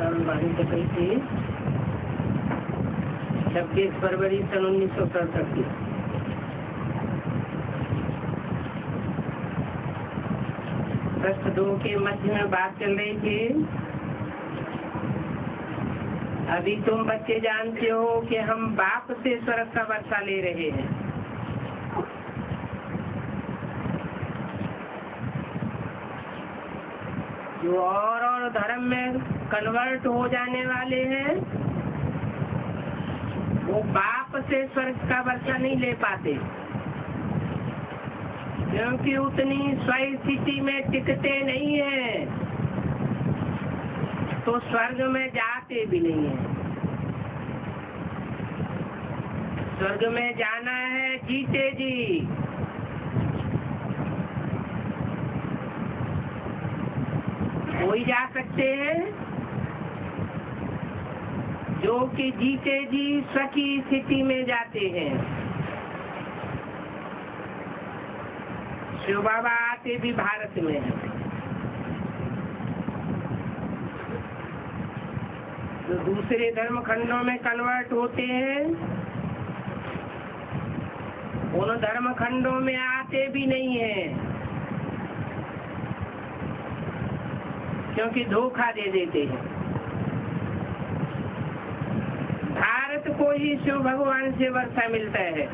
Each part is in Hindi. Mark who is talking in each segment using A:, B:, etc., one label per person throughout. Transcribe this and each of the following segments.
A: वाणी कथई थी 26 फरवरी सन 1967 की। पृष्ठ 2 के मध्य में बात चल रही थी। अभी तुम बच्चे जानते हो कि हम बाप से स्वर्ग का वर्षा ले रहे हैं। जो और धर्म में कन्वर्ट हो जाने वाले हैं वो बाप से स्वर्ग का वर्षा नहीं ले पाते, क्योंकि उतनी स्थिति में टिकते नहीं है, तो स्वर्ग में जाते भी नहीं है। स्वर्ग में जाना है जीते जी। कोई जा सकते हैं जो कि जीते जी सखी स्थिति में जाते हैं। शिव बाबा आते भी भारत में हैं। जो दूसरे धर्म खंडों में कन्वर्ट होते हैं उन धर्म खंडों में आते भी नहीं है, क्योंकि धोखा दे देते हैं। भारत को ही शिव भगवान से वर्षा मिलता है।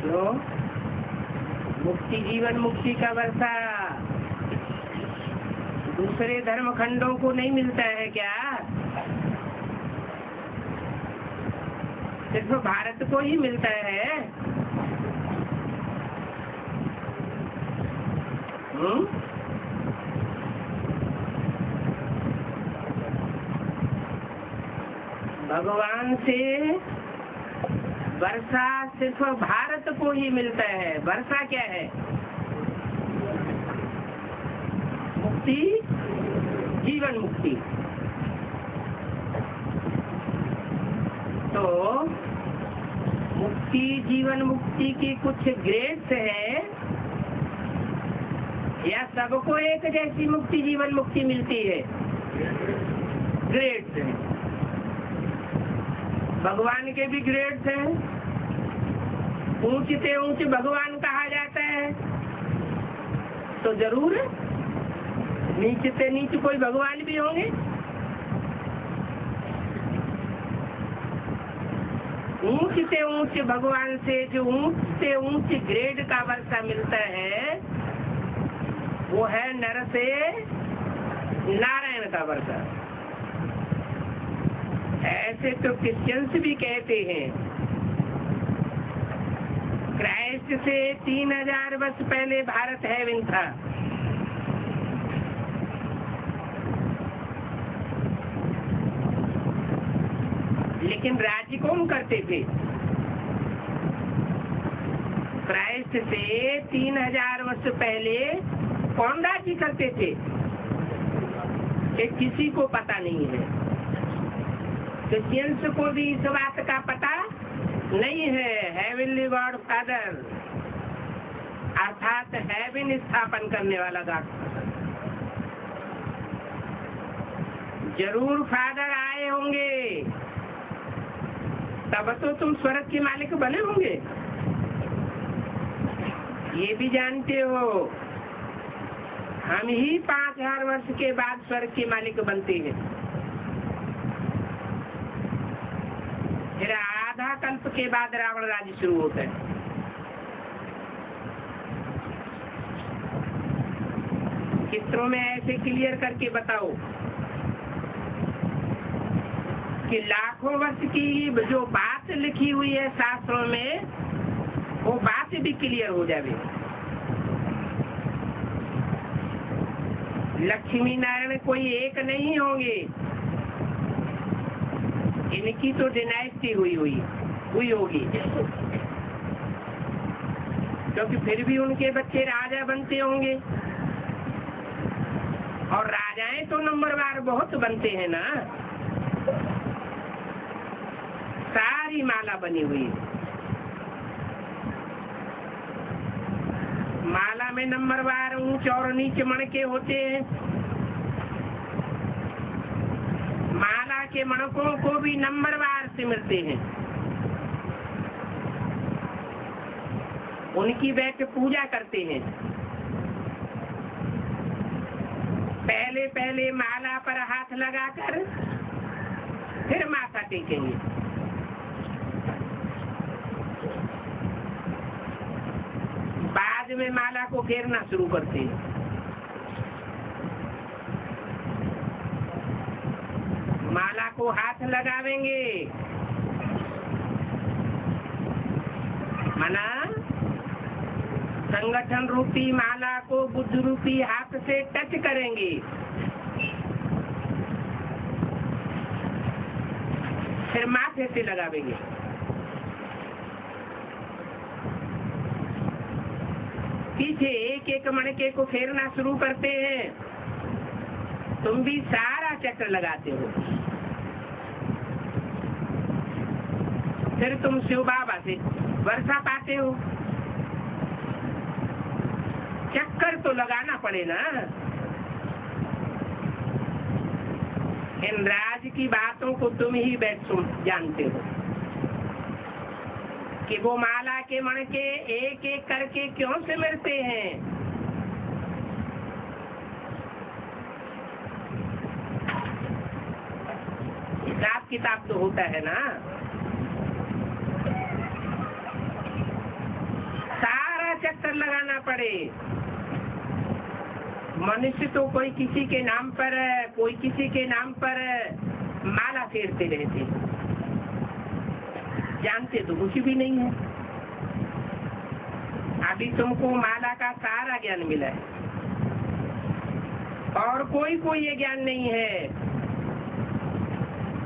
A: तो मुक्ति जीवन मुक्ति का वर्षा दूसरे धर्म खंडों को नहीं मिलता है क्या? सिर्फ भारत को ही मिलता है। भगवान से वर्षा सिर्फ भारत को ही मिलता है। वर्षा क्या है? मुक्ति जीवन मुक्ति। तो मुक्ति जीवन मुक्ति की कुछ ग्रेड्स है या सबको एक जैसी मुक्ति जीवन मुक्ति मिलती है? ग्रेड्स है। भगवान के भी ग्रेड्स हैं। ऊंच से ऊंच भगवान कहा जाता है तो जरूर नीचे से नीचे कोई भगवान भी होंगे। ऊंच से ऊंच भगवान से जो ऊंच से ऊंच ग्रेड का वर्षा मिलता है वो है नर से नारायण का वर्षा। ऐसे तो क्रिश्चियंस भी कहते हैं क्राइस्ट से 3000 वर्ष पहले भारत हेवन था। लेकिन राज्य कौन करते थे? क्राइस्ट से 3000 वर्ष पहले कौन राज्य करते थे? ये किसी को पता नहीं है। क्रिश्चियंस को भी इस बात का पता नहीं है। हेवनली गॉड फादर अर्थात हेवन स्थापन करने वाला गॉड जरूर फादर आए होंगे, तब तो तुम स्वर्ग के मालिक बने होंगे। ये भी जानते हो हम ही 5000 वर्ष के बाद स्वर्ग के मालिक बनते हैं। फिर आधा कल्प के बाद रावण राज्य शुरू होता है। चित्रों में ऐसे क्लियर करके बताओ कि लाखों वर्ष की जो बात लिखी हुई है शास्त्रों में वो बात भी क्लियर हो जाए। लक्ष्मी नारायण कोई एक नहीं होंगे, इनकी तो डिनाइस्टी हुई होगी, क्योंकि फिर भी उनके बच्चे राजा बनते होंगे और राजाएं तो नंबरवार बहुत बनते हैं ना। सारी माला बनी हुई है। में नंबरवार ऊंच और नीच मणके होते हैं। माला के मणकों को भी नंबरवार सिमरते हैं। उनकी बैठ पूजा करते हैं। पहले पहले माला पर हाथ लगाकर फिर माथा टेकेंगे। बाद में माला को फेरना शुरू करते हैं। माला को हाथ लगावेंगे, मना संगठन रूपी माला को बुद्ध रूपी हाथ से टच करेंगे। फिर माथे से लगावेंगे। पीछे एक एक मणके को फेरना शुरू करते हैं। तुम भी सारा चक्र लगाते हो। फिर तुम शिव बाबा से वर्षा पाते हो। चक्कर तो लगाना पड़े ना। इन राज की बातों को तुम ही बैठ जानते हो कि वो माला के मणके एक एक करके क्यों सिमरते हैं। हिसाब किताब तो होता है ना। सारा चक्कर लगाना पड़े। मनुष्य तो कोई किसी के नाम पर, कोई किसी के नाम पर माला फेरते रहते, जानते तो कुछ भी नहीं है। अभी तुमको माला का सारा ज्ञान मिला है और कोई ये ज्ञान नहीं है।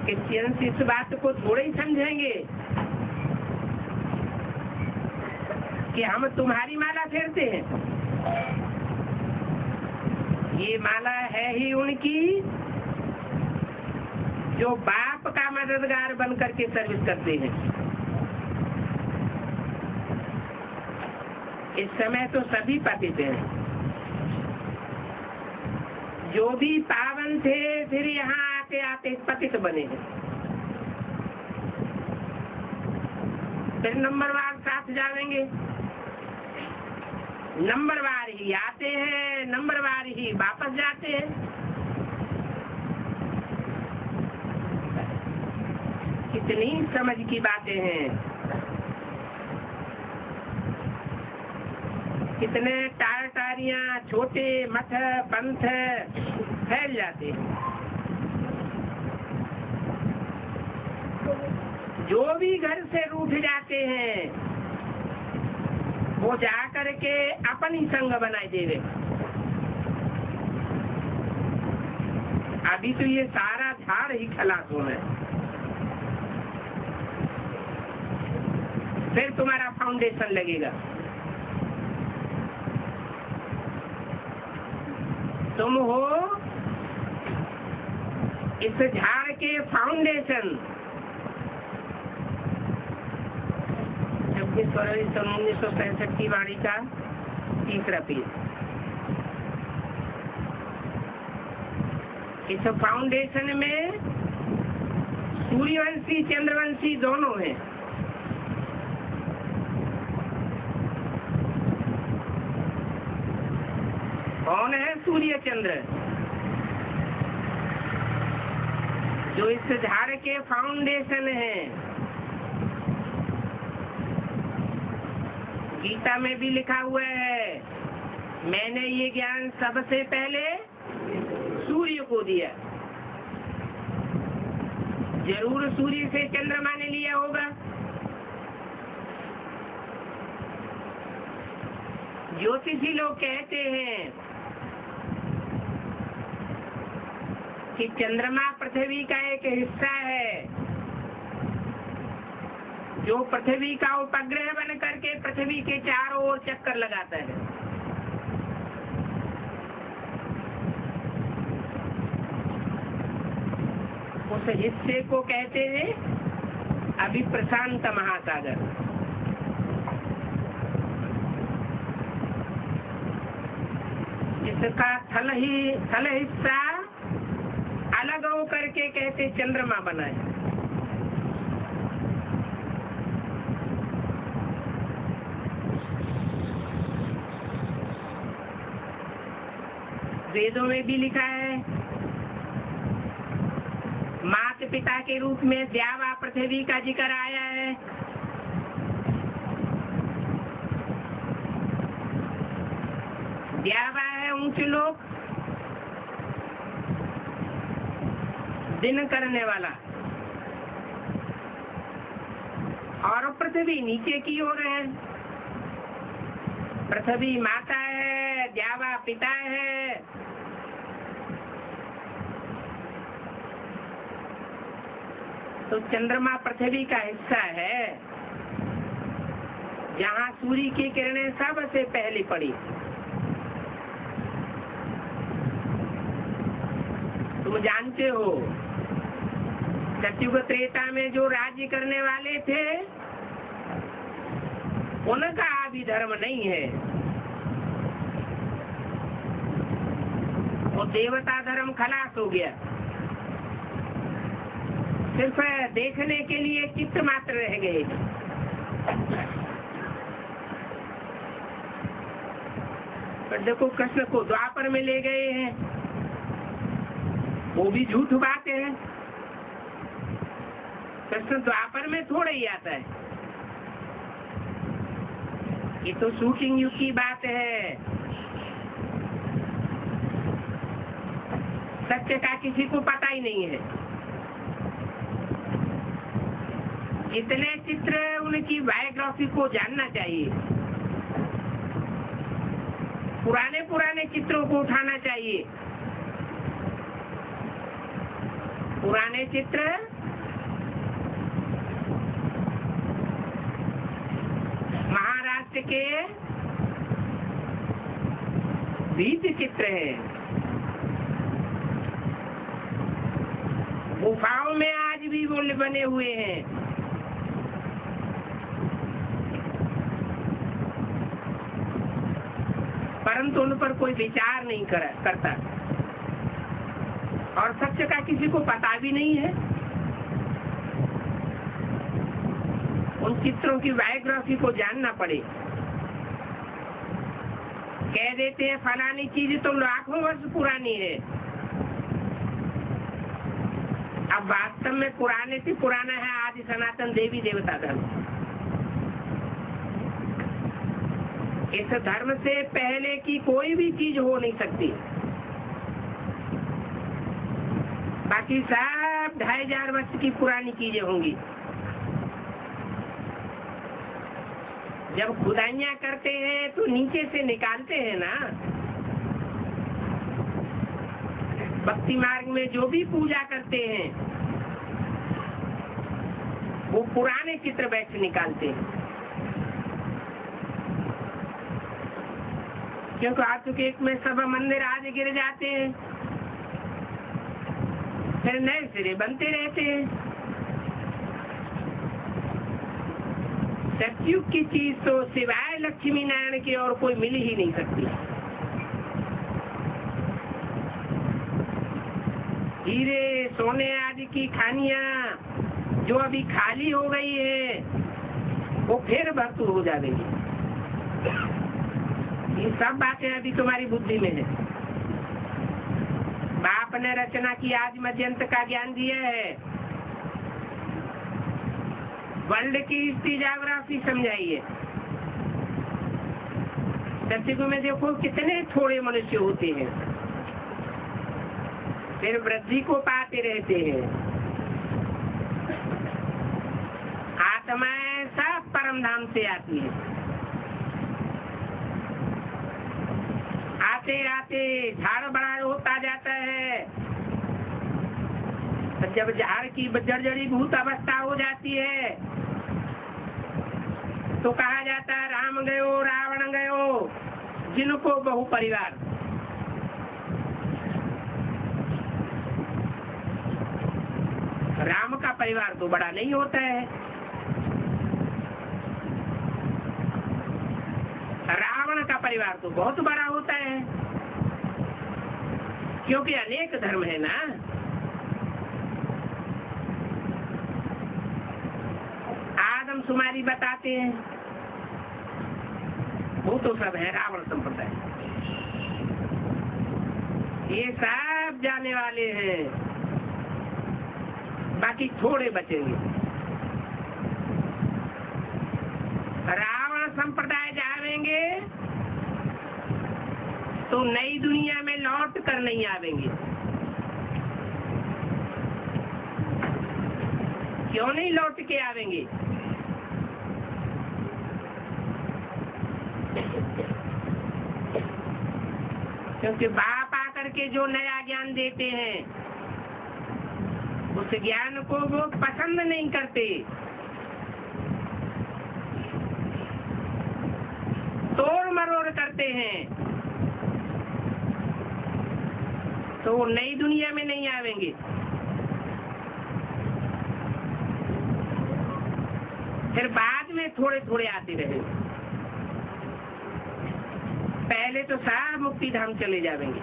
A: क्रिश्चियन इस बात को थोड़े ही समझेंगे कि हम तुम्हारी माला फेरते हैं। ये माला है ही उनकी जो बाप का मददगार बन करके सर्विस करते हैं। इस समय तो सभी पतित हैं। जो भी पावन थे फिर यहाँ आते आते पतित बने हैं। फिर नंबरवार साथ जाएंगे। नंबरवार ही आते हैं, नंबरवार ही वापस जाते हैं। कितनी समझ की बातें हैं। कितने टारियां छोटे मठ पंथ फैल जाते हैं। जो भी घर से रूठ जाते हैं वो जाकर के अपनी संग बनाए देवे। अभी तो ये सारा झाड़ ही खलास होना है। फिर तुम्हारा फाउंडेशन लगेगा। तुम हो इस झाड़ के फाउंडेशन। 26 फरवरी 1965 की वाणी का तीसरा पेज। इस फाउंडेशन में सूर्यवंशी चंद्रवंशी दोनों हैं। कौन है सूर्य चंद्र? जो इस झाड़ के फाउंडेशन है। गीता में भी लिखा हुआ है, मैंने ये ज्ञान सबसे पहले सूर्य को दिया। जरूर सूर्य से चंद्रमा ने लिया होगा। ज्योतिषी लोग कहते हैं कि चंद्रमा पृथ्वी का एक हिस्सा है जो पृथ्वी का उपग्रह बन करके पृथ्वी के चारों ओर चक्कर लगाता है। उस हिस्से को कहते हैं अभी प्रशांत महासागर। इसका थल हिस्सा अलग हो करके कहते चंद्रमा बना है। वेदों में भी लिखा है, माता पिता के रूप में द्यावा पृथ्वी का जिक्र आया है। द्यावा है ऊंचे लोक, दिन करने वाला, और पृथ्वी नीचे की ओर है। पृथ्वी माता है, द्यावा पिता है। तो चंद्रमा पृथ्वी का हिस्सा है, जहाँ सूर्य की किरणें सबसे पहले पड़ी। तुम जानते हो, सतयुग त्रेता में जो राज्य करने वाले थे, उनका आदि धर्म नहीं है। वो देवता धर्म खलास हो गया, सिर्फ देखने के लिए चित्त मात्र रह गए। पर देखो, कृष्ण को द्वापर में ले गए हैं, वो भी झूठ बात है। कृष्ण द्वापर में थोड़ा ही आता है, ये तो शूटिंग युग की बात है। सत्य का किसी को पता ही नहीं है। इतने चित्र, उनकी बायोग्राफी को जानना चाहिए। पुराने चित्रों को उठाना चाहिए। पुराने चित्र महाराष्ट्र के भित्ति चित्र है। गुफाओं में आज भी वो बने हुए हैं। परंतु उन पर कोई विचार नहीं करता, और सत्य का किसी को पता भी नहीं है। उन चित्रों की बायोग्राफी को जानना पड़े। कह देते हैं फलानी चीज तो लाखों वर्ष पुरानी है। अब वास्तव में पुराने से पुराना है आदि सनातन देवी देवता धर्म। इस धर्म से पहले की कोई भी चीज हो नहीं सकती। बाकी सब 2500 वर्ष की पुरानी चीजें होंगी। जब खुदाइयाँ करते हैं तो नीचे से निकालते हैं ना। भक्ति मार्ग में जो भी पूजा करते हैं, वो पुराने चित्र बैठ निकालते हैं। क्योंकि आज एक में सब मंदिर आज गिर जाते हैं, फिर नए सिरे बनते रहते हैं। सतयुग की चीज तो सिवाय लक्ष्मी नारायण की और कोई मिल ही नहीं सकती। हीरे सोने आदि की खानियां जो अभी खाली हो गई है, वो फिर भरपूर हो जाएगी। ये सब बातें अभी तुम्हारी बुद्धि में है। बाप ने रचना की आज मध्यंत का ज्ञान दिया है। वर्ल्ड की हिस्ट्री ज्योग्राफी समझाइए। सतयुग में देखो कितने थोड़े मनुष्य होते हैं, फिर वृद्धि को पाते रहते हैं। आत्माएं सब परम धाम से आती है। आते आते झाड़ बड़ा होता जाता है। जब झाड़ की जर्जरी भूत अवस्था हो जाती है तो कहा जाता है राम गयो रावण गयो, जिनको बहु परिवार। राम का परिवार तो बड़ा नहीं होता है, रावण का परिवार तो बहुत बड़ा होता है। क्योंकि अनेक धर्म है ना। आदमशुमारी बताते हैं, वो तो सब है रावण संप्रदाय। ये सब जाने वाले हैं, बाकी थोड़े बचेंगे। रावण संप्रदाय जावेंगे तो नई दुनिया में लौट कर नहीं आवेंगे। क्यों नहीं लौट के आवेंगे? क्योंकि बाप आकर के जो नया ज्ञान देते हैं उस ज्ञान को वो पसंद नहीं करते, तोड़ मरोड़ करते हैं, तो वो नई दुनिया में नहीं आवेंगे। फिर बाद में थोड़े थोड़े आते रहे। पहले तो सब मुक्ति धाम चले जाएंगे।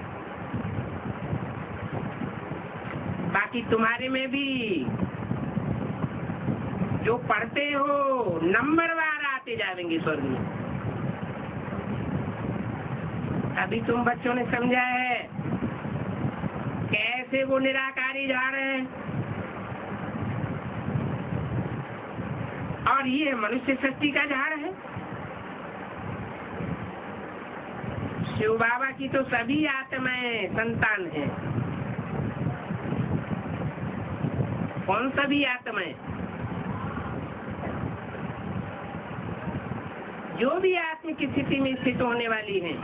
A: बाकी तुम्हारे में भी जो पढ़ते हो नंबरवार आते जाएंगे स्वर्ग में। अभी तुम बच्चों ने समझा है कैसे वो निराकारी जा रहे हैं, और ये मनुष्य सृष्टि का झाड़ है। शिव बाबा की तो सभी आत्माएं संतान हैं। कौन सभी आत्माएं? जो भी आत्म की स्थिति में स्थित होने वाली हैं।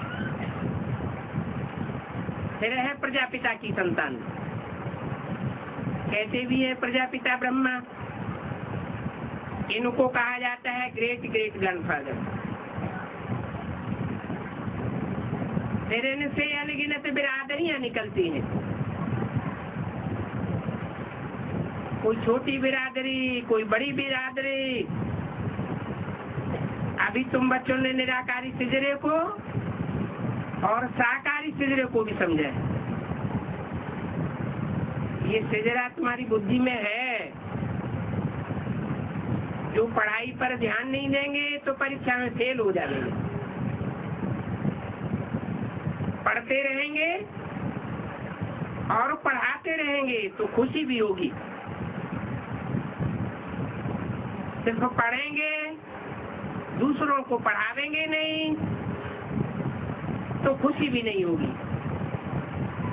A: फिर है प्रजापिता की संतान, कहते भी है प्रजापिता ब्रह्मा। इनको कहा जाता है ग्रेट ग्रेट ग्रैंडफादर। फिर इनसे अनगिनत बिरादरियां निकलती हैं। कोई छोटी बिरादरी, कोई बड़ी बिरादरी। अभी तुम बच्चों ने निराकारी सिजरे को और साकारी सिजरे को भी समझा है। ये सिजरा तुम्हारी बुद्धि में है। जो पढ़ाई पर ध्यान नहीं देंगे तो परीक्षा में फेल हो जाएंगे। पढ़ते रहेंगे और पढ़ाते रहेंगे तो खुशी भी होगी। सिर्फ पढ़ेंगे, दूसरों को पढ़ावेंगे नहीं तो खुशी भी नहीं होगी,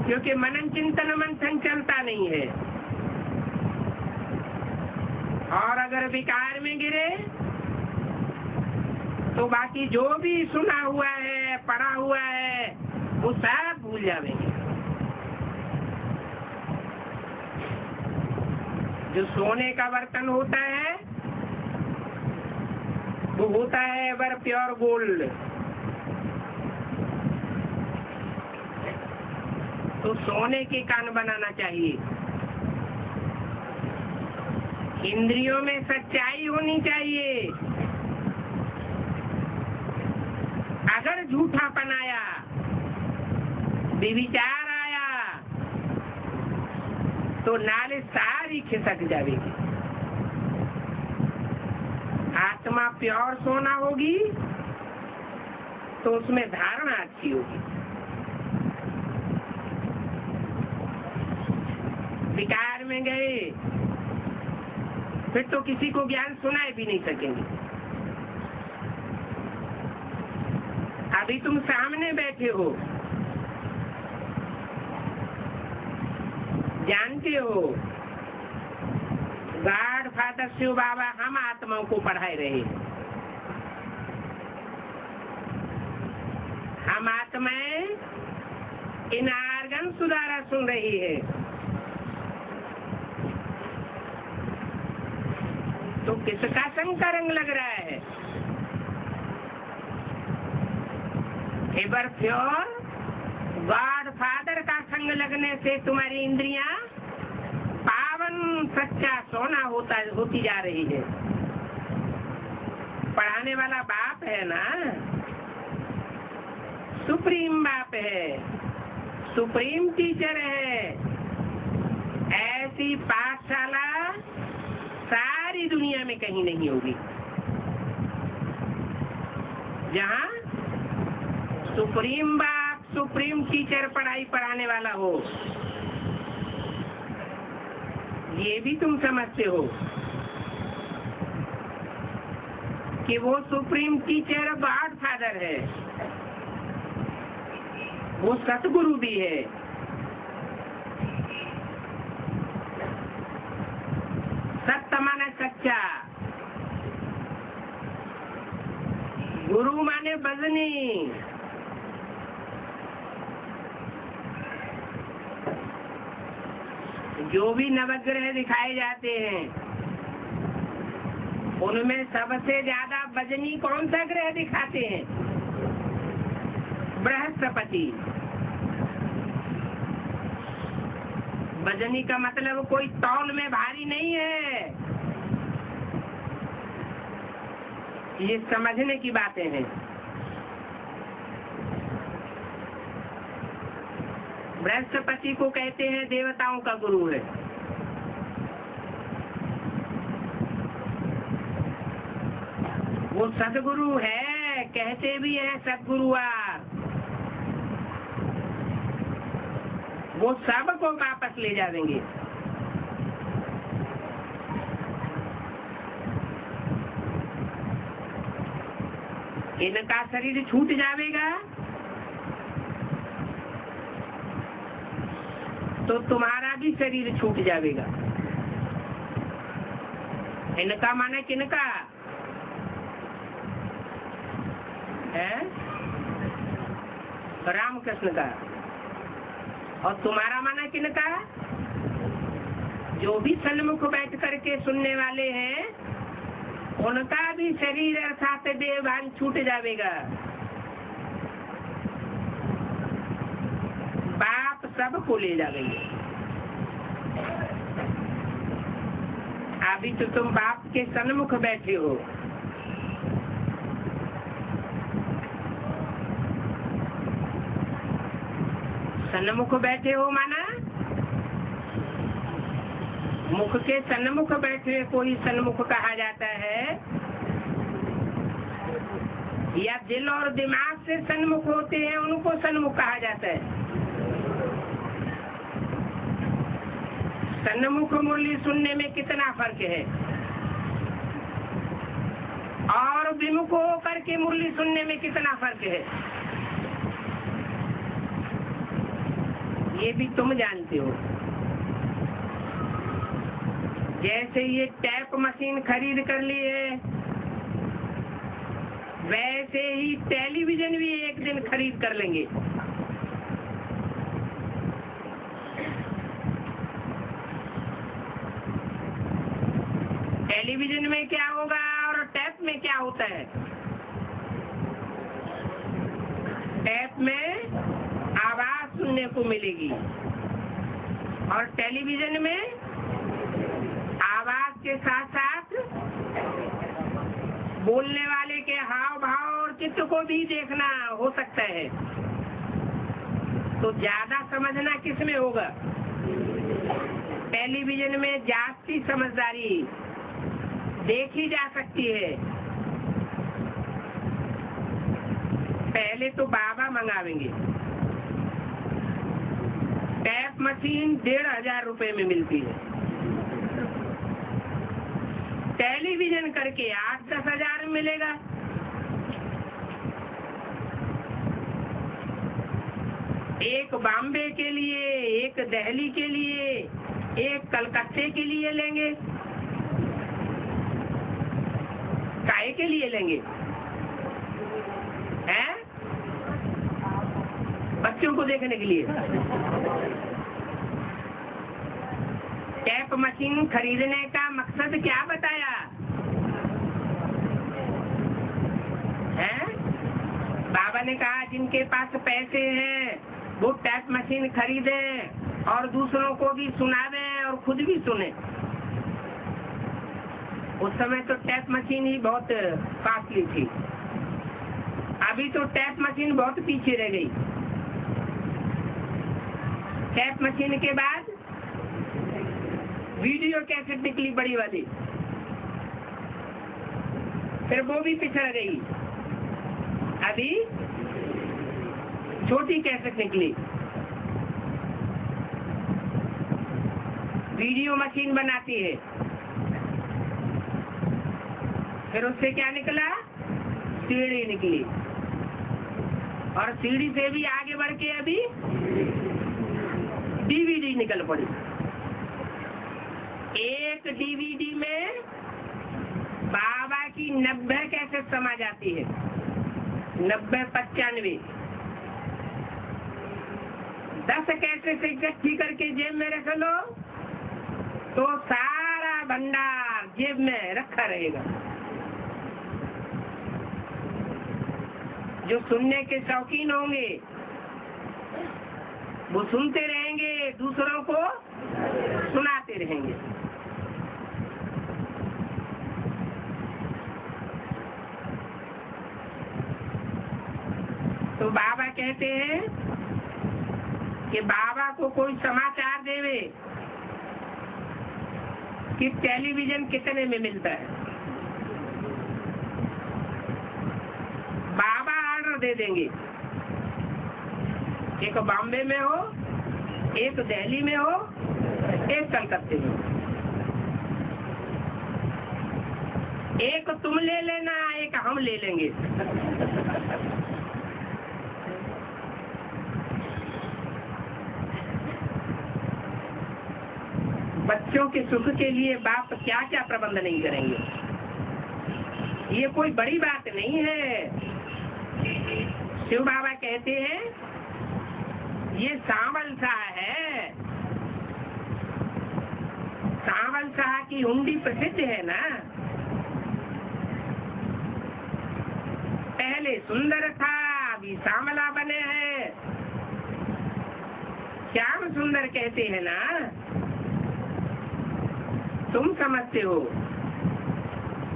A: क्योंकि मनन चिंतन मंथन चलता नहीं है। और अगर विकार में गिरे तो बाकी जो भी सुना हुआ है, पढ़ा हुआ है, वो सब भूल जाएंगे। जो सोने का बर्तन होता है वो होता है एवर प्योर गोल्ड। तो सोने के कान बनाना चाहिए। इंद्रियों में सच्चाई होनी चाहिए। अगर झूठापन आया, विचार आया, तो नाले सारी खिसक जाएगी। आत्मा प्योर सोना होगी तो उसमें धारणा अच्छी होगी। विकार में गए फिर तो किसी को ज्ञान सुनाए भी नहीं सकेंगे। अभी तुम सामने बैठे हो, जानते हो गॉड फादर शिव बाबा हम आत्माओं को पढ़ाए रहे। हम आत्माएं इन आर्गन सुधारा सुन रही है। तो किसका संग का रंग लग रहा है? एवर प्योर गॉड फादर का संग लगने से तुम्हारी इंद्रियां पावन सच्चा सोना होती जा रही है। पढ़ाने वाला बाप है ना, सुप्रीम बाप है, सुप्रीम टीचर है। ऐसी पाठशाला सारी दुनिया में कहीं नहीं होगी जहाँ सुप्रीम बाप, सुप्रीम टीचर पढ़ाई पढ़ाने वाला हो। ये भी तुम समझते हो कि वो सुप्रीम टीचर गॉड फादर है, वो सतगुरु भी है। सत्य माने सच्चा, गुरु माने बजनी। जो भी नवग्रह दिखाए जाते हैं उनमें सबसे ज्यादा बजनी कौन सा ग्रह दिखाते हैं? बृहस्पति। बजनी का मतलब कोई तौल में भारी नहीं है। ये समझने की बातें हैं। बृहस्पति को कहते हैं देवताओं का गुरु है। वो सदगुरु है, कहते भी हैं सदगुरुवार। वो सबको वापस ले जाएंगे। इनका शरीर छूट जाएगा तो तुम्हारा भी शरीर छूट जाएगा। इनका माने किनका है? रामकृष्ण का। और तुम्हारा माना किनका? जो भी सन्मुख बैठ करके सुनने वाले हैं उनका भी शरीर अर्थात देह भान छूट जाएगा। बाप सबको ले जाएंगे। अभी तो तुम बाप के सन्मुख बैठे हो। सन्मुख बैठे हो माना मुख के सन्मुख बैठे कोई सन्मुख कहा जाता है, या दिल और दिमाग से सन्मुख होते हैं उनको सन्मुख कहा जाता है। सन्मुख मुरली सुनने में कितना फर्क है और विमुख होकर के मुरली सुनने में कितना फर्क है, ये भी तुम जानते हो। जैसे ये टैप मशीन खरीद कर ली है, वैसे ही टेलीविजन भी एक दिन खरीद कर लेंगे। टेलीविजन में क्या होगा और टैप में क्या होता है? टैप में आवाज सुनने को मिलेगी और टेलीविजन में आवाज के साथ साथ बोलने वाले के हाव भाव और चित्र को भी देखना हो सकता है। तो ज्यादा समझना किस में होगा? टेलीविजन में जाती समझदारी देखी जा सकती है। पहले तो बाबा मंगावेंगे। टैप मशीन 1500 रुपए में मिलती है। टेलीविजन करके 8-10 हजार में मिलेगा। एक बॉम्बे के लिए, एक दिल्ली के लिए, एक कलकत्ते के लिए लेंगे। काहे के लिए लेंगे? हैं? बच्चों को देखने के लिए। टैप मशीन खरीदने का मकसद क्या बताया है? बाबा ने कहा जिनके पास पैसे हैं वो टैप मशीन खरीदें और दूसरों को भी सुनावें और खुद भी सुने। उस समय तो टैप मशीन ही बहुत कॉस्टली थी। अभी तो टैप मशीन बहुत पीछे रह गई। टैप मशीन के बाद वीडियो कैसेट निकली बड़ी वाली, फिर वो भी पिछड़ गई, अभी छोटी कैसेट निकली। वीडियो मशीन बनाती है, फिर उससे क्या निकला, सीडी निकली, और सीडी से भी आगे बढ़ के अभी डीवीडी निकल पड़ी। एक डीवीडी में बाबा की 90 कैसेट समा जाती है, 90-95। 10 कैसेट इकट्ठी करके जेब में रख लो तो सारा भंडार जेब में रखा रहेगा। जो सुनने के शौकीन होंगे वो सुनते रहेंगे, दूसरों को सुनाते रहेंगे। तो बाबा कहते हैं कि बाबा को कोई समाचार देवे कि टेलीविजन कितने में मिलता है, बाबा ऑर्डर दे देंगे। एक बॉम्बे में हो, एक दिल्ली में हो, एक कलकत्ते में हो। एक तुम ले लेना, एक हम ले लेंगे। बच्चों के सुख के लिए बाप क्या क्या प्रबंध नहीं करेंगे। ये कोई बड़ी बात नहीं है। शिव बाबा कहते हैं ये सांवल शाह है, सांवल शाह की हुंडी प्रसिद्ध है ना। पहले सुंदर था, अभी सांवला बने हैं। श्याम सुंदर कहते हैं ना, तुम समझते हो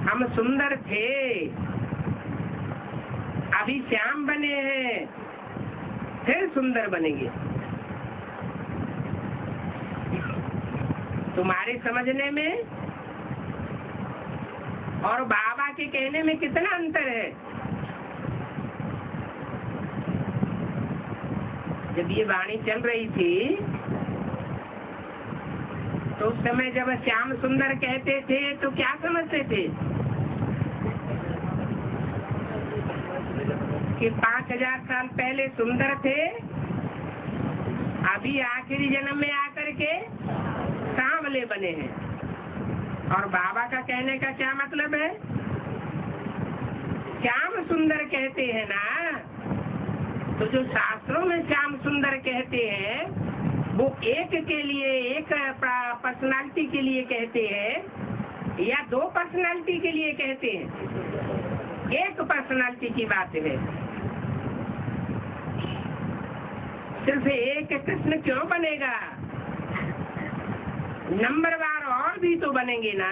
A: हम सुंदर थे, अभी श्याम बने हैं, फिर सुंदर बनेंगे। तुम्हारे समझने में और बाबा के कहने में कितना अंतर है। जब ये वाणी चल रही थी तो उस समय जब श्याम सुंदर कहते थे तो क्या समझते थे कि 5000 साल पहले सुंदर थे, अभी आखिरी जन्म में आकर के सांवले बने हैं। और बाबा का कहने का क्या मतलब है, श्याम सुंदर कहते हैं ना, तो जो शास्त्रों में श्याम सुंदर कहते हैं वो एक के लिए, एक पर्सनालिटी के लिए कहते हैं या 2 पर्सनालिटी के लिए कहते हैं। एक पर्सनालिटी की बात है। सिर्फ एक कृष्ण क्यों बनेगा, नंबरवार और भी तो बनेंगे ना।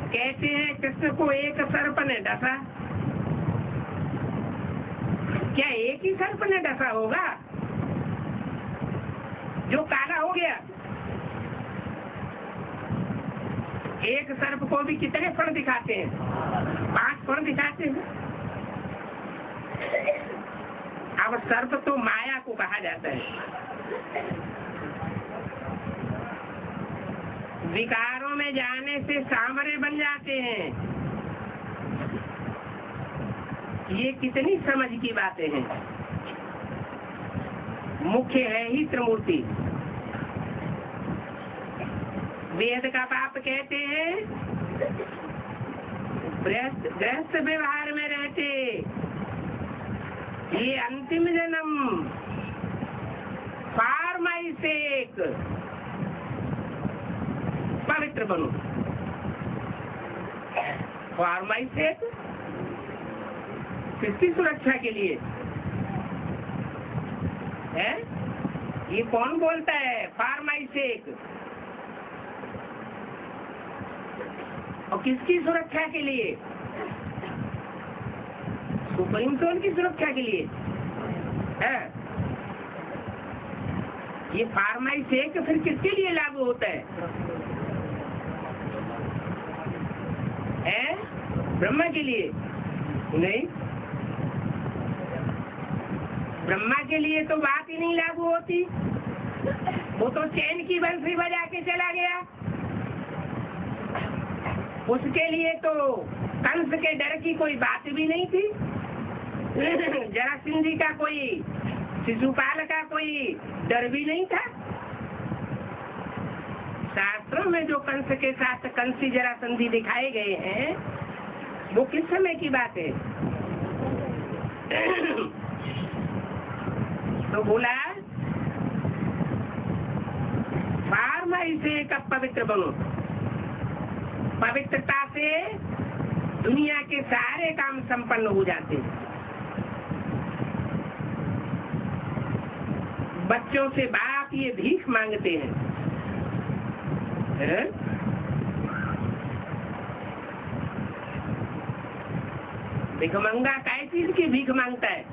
A: कहते हैं कृष्ण को एक सर्प ने डसा, क्या एक ही सर्प ने डसा होगा जो काला हो गया। एक सर्प को भी कितने फण दिखाते हैं, 5 फण दिखाते हैं। अब सर्प तो माया को कहा जाता है। विकारों में जाने से सांवरे बन जाते हैं। ये कितनी समझ की बातें हैं। मुख्य है ही त्रिमूर्ति। वेद का बाप कहते हैं गृहस्थ व्यवहार में रहते ये अंतिम जन्म फॉर माई सेक पवित्र बनो। फॉर माई सेक किसकी सुरक्षा के लिए है? ये कौन बोलता है फॉर माई सेक? और किसकी सुरक्षा के लिए? सुप्रीम सोल की सुरक्षा के लिए है। ये फार्माइश है कि फिर किसके लिए लागू होता है? ब्रह्मा के लिए नहीं, ब्रह्मा के लिए तो बात ही नहीं लागू होती। वो तो चैन की बंसी बजा के चला गया। उसके लिए तो कंस के डर की कोई बात भी नहीं थी। जरासंध का कोई, शिशुपाल का कोई डर भी नहीं था। शास्त्रों में जो कंस के साथ कंसी जरासंधी दिखाए गए हैं वो किस समय की बात है? तो बोला फार्माई से कब पवित्र बनो। पवित्रता से दुनिया के सारे काम संपन्न हो जाते हैं। बच्चों से बाप ये भीख मांगते हैं, है? भिखमंगा काय चीज की भीख मांगता है?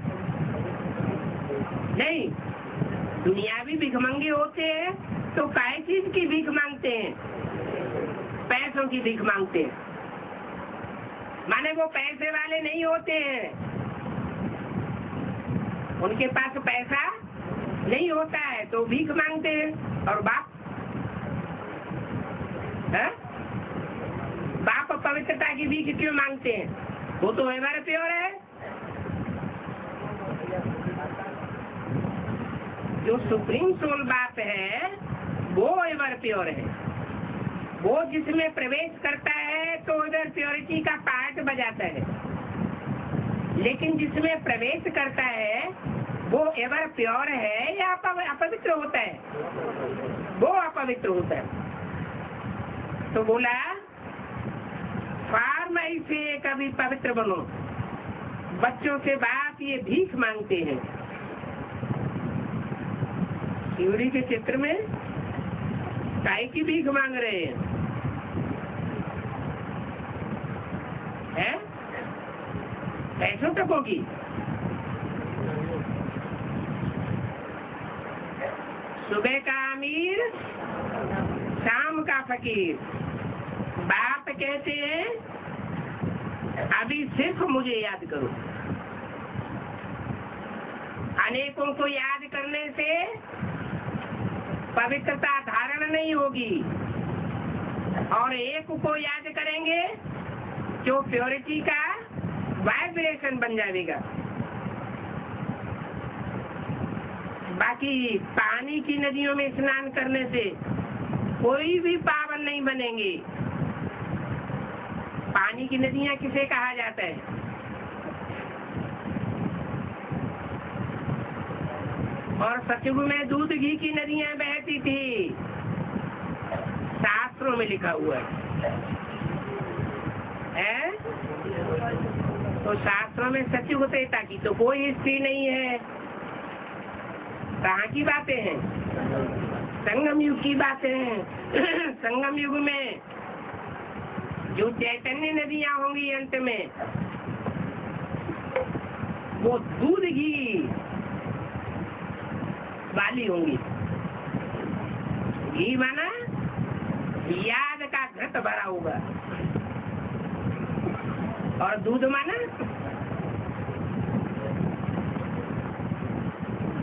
A: नहीं, दुनियावी भिखमंगे होते हैं तो काय चीज की भीख मांगते हैं? पैसों की भीख मांगते हैं। माने वो पैसे वाले नहीं होते हैं, उनके पास पैसा नहीं होता है तो भीख मांगते हैं। और बाप है? बाप पवित्रता की भीख क्यों मांगते हैं? वो तो एवर प्योर है। जो सुप्रीम सोल बाप है वो एवर प्योर है। वो जिसमें प्रवेश करता है तो एवर प्योरिटी का पार्ट बजाता है, लेकिन जिसमें प्रवेश करता है वो एवर प्योर है या अपवित्र होता है? वो अपवित्र होता है। तो बोला फार्माई से कभी पवित्र बनो। बच्चों से बाप ये भीख मांगते हैं। शिवड़ी के चित्र में काय की भीख मांग रहे हैं? पैसों टकों की। सुबह का अमीर, शाम का फकीर। बाप कहते हैं अभी सिर्फ मुझे याद करो। अनेकों को याद करने से पवित्रता धारण नहीं होगी, और एक को याद करेंगे जो प्योरिटी का वाइब्रेशन बन जाएगा। बाकी पानी की नदियों में स्नान करने से कोई भी पावन नहीं बनेंगे। पानी की नदियां किसे कहा जाता है? और सतयुग में दूध घी की नदियां बहती थी, शास्त्रों में लिखा हुआ है। तो शास्त्रों में सतयुग त्रेता की तो कोई हिस्ट्री नहीं है। कहाँ की बातें हैं? संगम युग की बातें हैं। संगम युग में जो चैतन्य नदियां होंगी अंत में, वो दूध घी वाली होंगी। घी माना याद का घट भरा होगा, और दूध माना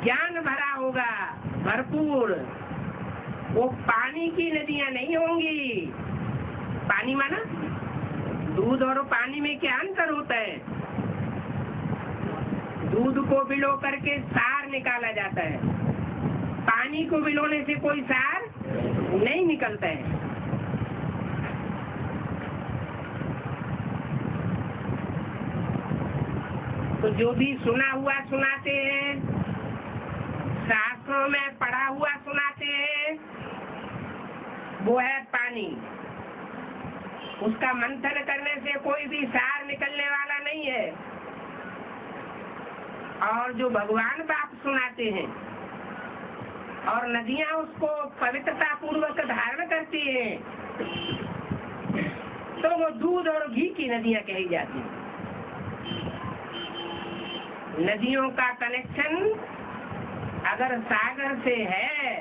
A: ज्ञान भरा होगा भरपूर। वो पानी की नदियां नहीं होंगी। पानी माना दूध, और पानी में क्या अंतर होता है? दूध को बिलो करके सार निकाला जाता है, पानी को बिलोने से कोई सार नहीं निकलता है। तो जो भी सुना हुआ सुनाते हैं, शास्त्रों में पढ़ा हुआ सुनाते हैं, वो है पानी। उसका मंथन करने से कोई भी सार निकलने वाला नहीं है। और जो भगवान बाप सुनाते हैं और नदियां उसको पवित्रता पूर्वक धारण करती हैं, तो वो दूध और घी की नदियां कही जाती हैं। नदियों का कनेक्शन अगर सागर से है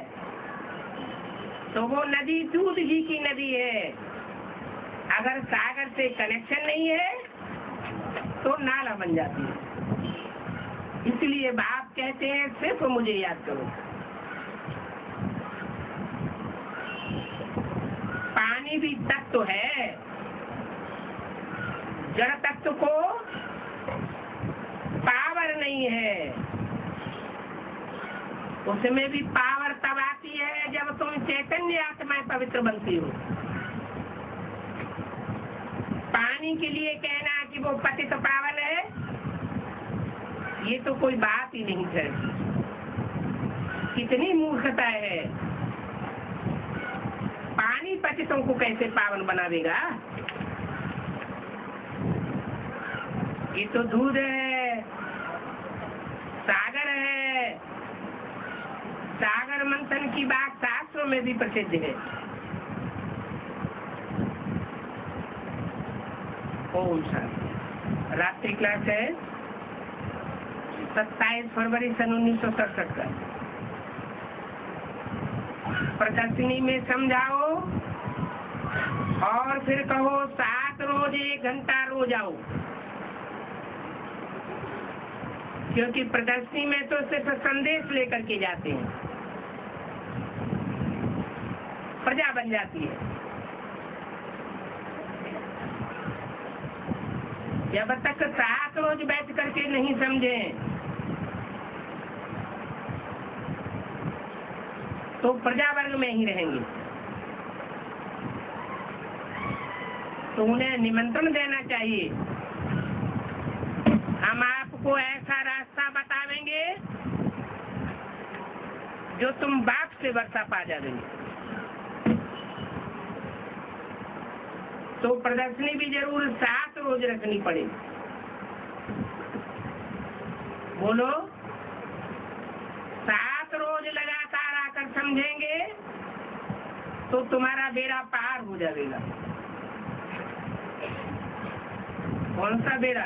A: तो वो नदी दूध ही की नदी है। अगर सागर से कनेक्शन नहीं है तो नाला बन जाती है। इसलिए बाप कहते हैं सिर्फ मुझे याद करो। पानी भी तत्व है। जड़ तत्व को पावर नहीं है। उसमें भी पावर तब आती है जब तुम चैतन्य आत्माएं पवित्र बनती हो। पानी के लिए कहना कि वो पतित पावन है, ये तो कोई बात ही नहीं है। कितनी मूर्खता है। पानी पतितों को कैसे पावन बनावेगा? ये तो दूध है, सागर है। सागर मंथन की बात शास्त्रों में भी प्रसिद्ध है। ओम शांति। रात्रि क्लास है 27 फरवरी सन 1967 का। प्रदर्शनी में समझाओ और फिर कहो 7 रोज 1 घंटा रोज आओ। क्योंकि प्रदर्शनी में तो सिर्फ संदेश लेकर के जाते हैं, प्रजा बन जाती है। जब तक 7 रोज बैठ करके नहीं समझे तो प्रजा वर्ग में ही रहेंगे। तो उन्हें निमंत्रण देना चाहिए। हम आपको ऐसा रास्ता बतावेंगे जो तुम बाप से वर्षा पा जाएंगे। तो प्रदर्शनी भी जरूर 7 रोज रखनी पड़ेगी। बोलो 7 रोज लगातार आकर समझेंगे तो तुम्हारा बेड़ा पार हो जाएगा। कौन सा बेड़ा?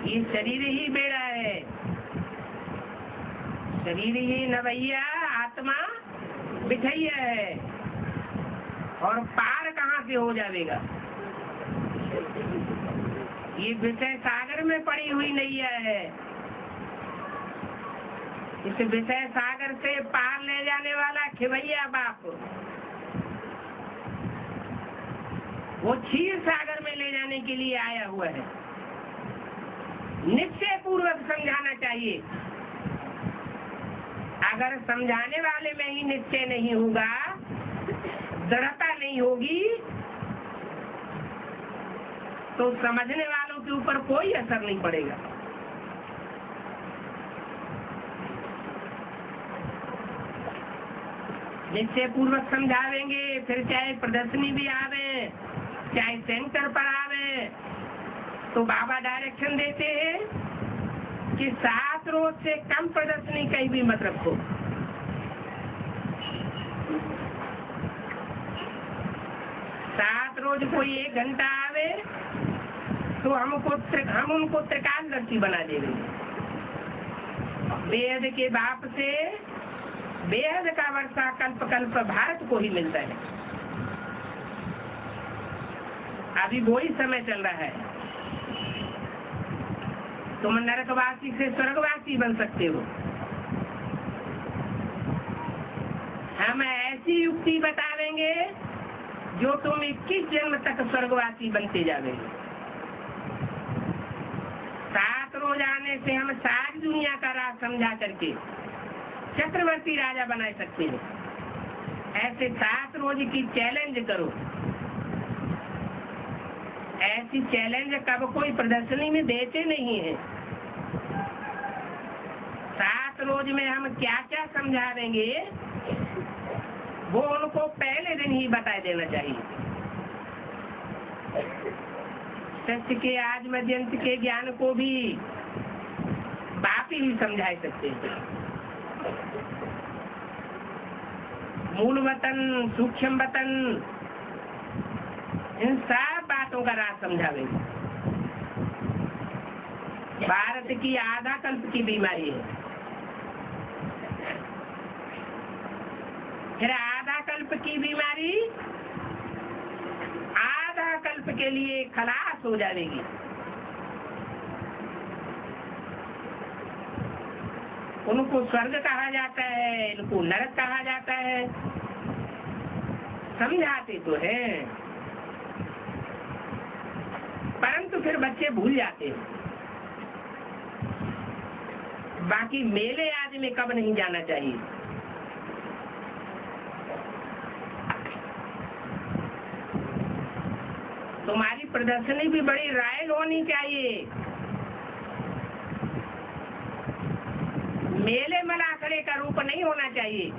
A: ये शरीर ही बेड़ा है। शरीर ही नवैया, आत्मा बिठैया है। और पार कहाँ से हो जाएगा? ये विषय सागर में पड़ी हुई नैया है। इस विषय सागर से पार ले जाने वाला खिवैया बाप, वो क्षीर सागर में ले जाने के लिए आया हुआ है। निश्चय पूर्वक समझाना चाहिए। अगर समझाने वाले में ही निश्चय नहीं होगा, दृढ़ता नहीं होगी, तो समझने वालों के ऊपर कोई असर नहीं पड़ेगा। निश्चय पूर्वक समझावेंगे, फिर चाहे प्रदर्शनी भी आवे, चाहे सेंटर पर आवे, तो बाबा डायरेक्शन देते हैं कि 7 रोज से कम प्रदर्शनी कहीं भी मत रखो। रोज कोई 1 घंटा आवे तो हम उनको त्रिकालदर्शी बना देंगे। वेद के बाप से बेहद का वर्षा कल्प कल्प भारत को ही मिलता है। अभी वही समय चल रहा है। तुम नरकवासी से स्वर्गवासी बन सकते हो। हम ऐसी युक्ति बतावेंगे जो तुम 21 जन्म तक स्वर्गवासी बनते जावेंगे। 7 रोज आने से हम सारी दुनिया का राज समझा करके चक्रवर्ती राजा बना सकते हैं। ऐसे 7 रोज की चैलेंज करो। ऐसी चैलेंज कब कोई प्रदर्शनी में देते नहीं है। 7 रोज में हम क्या क्या समझावेंगे वो उनको पहले दिन ही बता देना चाहिए। सत्य के आज मध्यंत के ज्ञान को भी बाप ही समझा सकते हैं। मूल वतन, सूक्ष्म वतन, इन सब बातों का राज समझावेंगे। भारत की आधा कल्प की बीमारी है। फिर आधा कल्प की बीमारी आधा कल्प के लिए खलास हो जाएगी। उनको स्वर्ग कहा जाता है, इनको नरक कहा जाता है। समझाते तो है, परंतु फिर बच्चे भूल जाते हैं। बाकी मेले आदि में कब नहीं जाना चाहिए। तुम्हारी प्रदर्शनी भी बड़ी रॉयल होनी चाहिए। मेले मलाखड़े का रूप नहीं होना चाहिए।